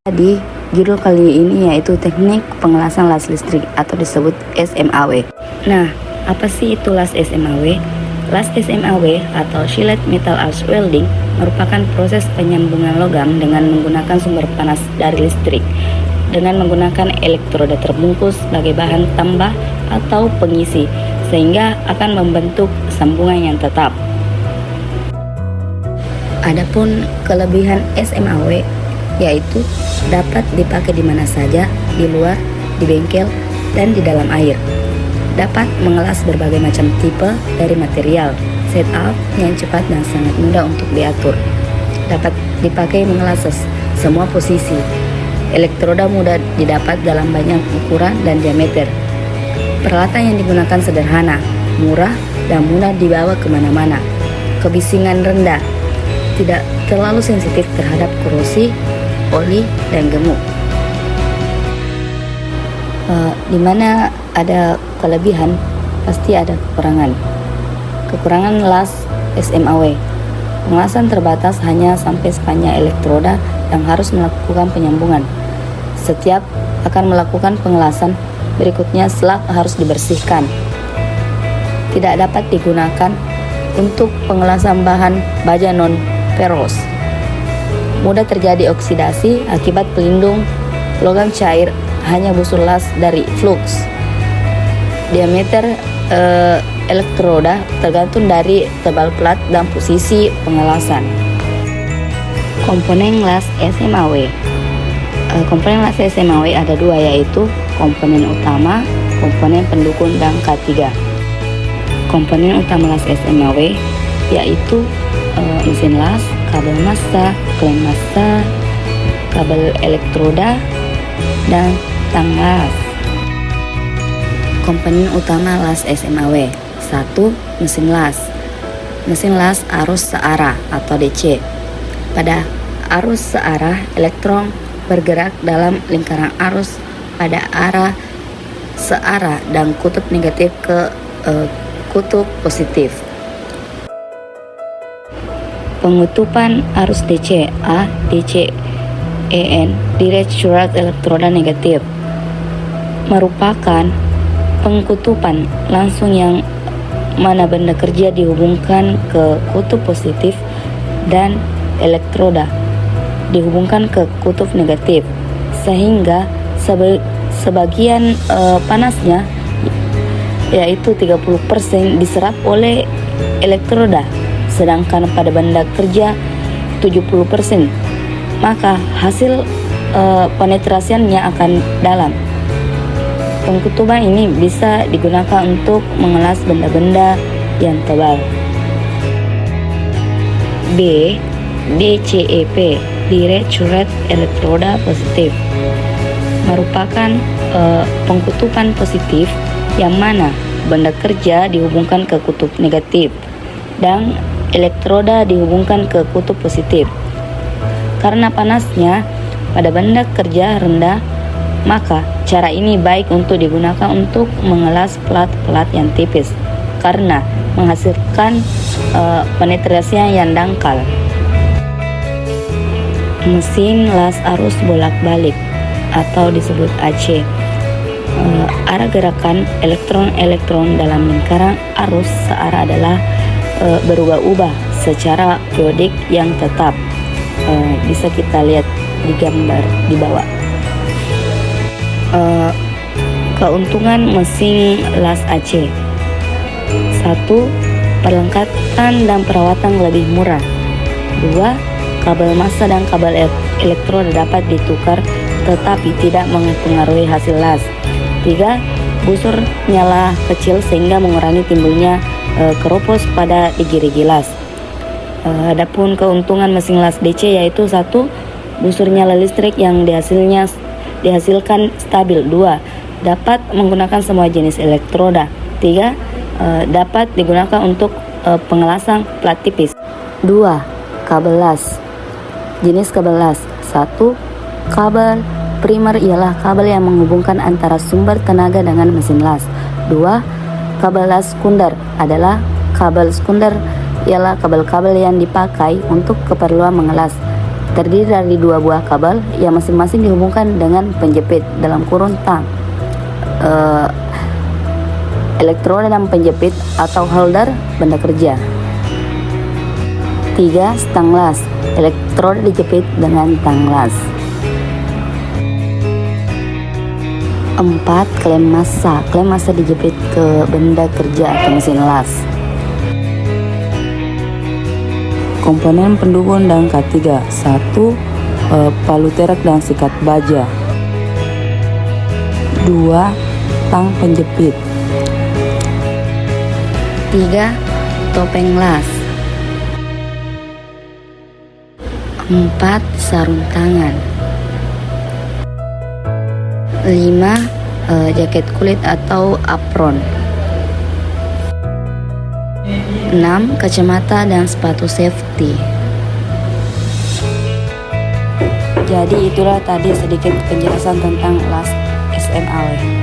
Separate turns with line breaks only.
Jadi, judul kali ini yaitu teknik pengelasan las listrik atau disebut SMAW. Nah, apa sih itu las SMAW? Las SMAW atau Shielded Metal Arc Welding merupakan proses penyambungan logam dengan menggunakan sumber panas dari listrik dengan menggunakan elektroda terbungkus sebagai bahan tambah atau pengisi, sehingga akan membentuk sambungan yang tetap. Adapun kelebihan SMAW yaitu dapat dipakai di mana saja, di luar, di bengkel, dan di dalam air. Dapat mengelas berbagai macam tipe dari material, setup yang cepat dan sangat mudah untuk diatur. Dapat dipakai mengelas semua posisi. Elektroda mudah didapat dalam banyak ukuran dan diameter. Peralatan yang digunakan sederhana, murah, dan mudah dibawa kemana-mana. Kebisingan rendah, tidak terlalu sensitif terhadap korosi, oli, dan gemuk. Di mana ada kelebihan, pasti ada kekurangan. Kekurangan las SMAW. Pengelasan terbatas hanya sampai sepanjang elektroda yang harus melakukan penyambungan. Setiap akan melakukan pengelasan, berikutnya selak harus dibersihkan. Tidak dapat digunakan untuk pengelasan bahan baja non-ferrous. Mudah terjadi oksidasi akibat pelindung logam cair, hanya busur las dari flux. Diameter elektroda tergantung dari tebal plat dan posisi pengelasan. Komponen las SMAW. Komponen las SMAW ada dua, yaitu komponen utama, komponen pendukung, dan K3. Komponen utama las SMAW yaitu mesin las, kabel massa, klem massa, kabel elektroda, dan tang las. Komponen utama las SMAW. 1. Mesin las. Mesin las arus searah atau DC. Pada arus searah, elektron bergerak dalam lingkaran arus pada arah searah dan kutub negatif ke kutub positif. Pengutupan arus DC A, DC EN, direct current elektroda negatif, merupakan pengkutupan langsung yang mana benda kerja dihubungkan ke kutub positif dan elektroda dihubungkan ke kutub negatif, sehingga sebagian panasnya yaitu 30% diserap oleh elektroda, sedangkan pada benda kerja 70%, maka hasil penetrasiannya akan dalam. Pengkutuban ini bisa digunakan untuk mengelas benda-benda yang tebal. B. DCEP, direct current elektroda positif, merupakan pengkutupan positif yang mana benda kerja dihubungkan ke kutub negatif dan elektroda dihubungkan ke kutub positif. Karena panasnya pada benda kerja rendah, maka cara ini baik untuk digunakan untuk mengelas plat-plat yang tipis karena menghasilkan penetrasi yang dangkal. Mesin las arus bolak-balik atau disebut AC. Arah gerakan elektron-elektron dalam lingkaran arus searah adalah berubah-ubah secara periodik yang tetap. Bisa kita lihat di gambar di bawah. Keuntungan mesin las AC. 1. Perlengkapan dan perawatan lebih murah. 2. Kabel massa dan kabel elektroda dapat ditukar tetapi tidak mempengaruhi hasil las. 3. Busur nyala kecil sehingga mengurangi timbulnya keropos pada gigi-gigi las. Adapun keuntungan mesin las DC yaitu 1. Busur nyala listrik yang dihasilkan stabil. 2. Dapat menggunakan semua jenis elektroda. 3. Dapat digunakan untuk pengelasan plat tipis. 2. Kabel las. Jenis kabel las. 1. Kabel primer ialah kabel yang menghubungkan antara sumber tenaga dengan mesin las. 2. Kabel las sekunder adalah kabel sekunder ialah kabel-kabel yang dipakai untuk keperluan mengelas. terdiri dari 2 buah kabel yang masing-masing dihubungkan dengan penjepit dalam kurun tang, elektroda dan penjepit atau holder benda kerja. 3. Stang las, elektroda dijepit dengan tang las. 4. Klem massa dijepit ke benda kerja atau mesin las.
Komponen pendukung dan K3. 1. Palu terak dan sikat baja. 2. Tang penjepit.
3. Topeng las. 4. Sarung tangan. 5. Jaket kulit atau apron. 6. Kacamata dan sepatu safety. Jadi itulah tadi sedikit penjelasan tentang las SMAW.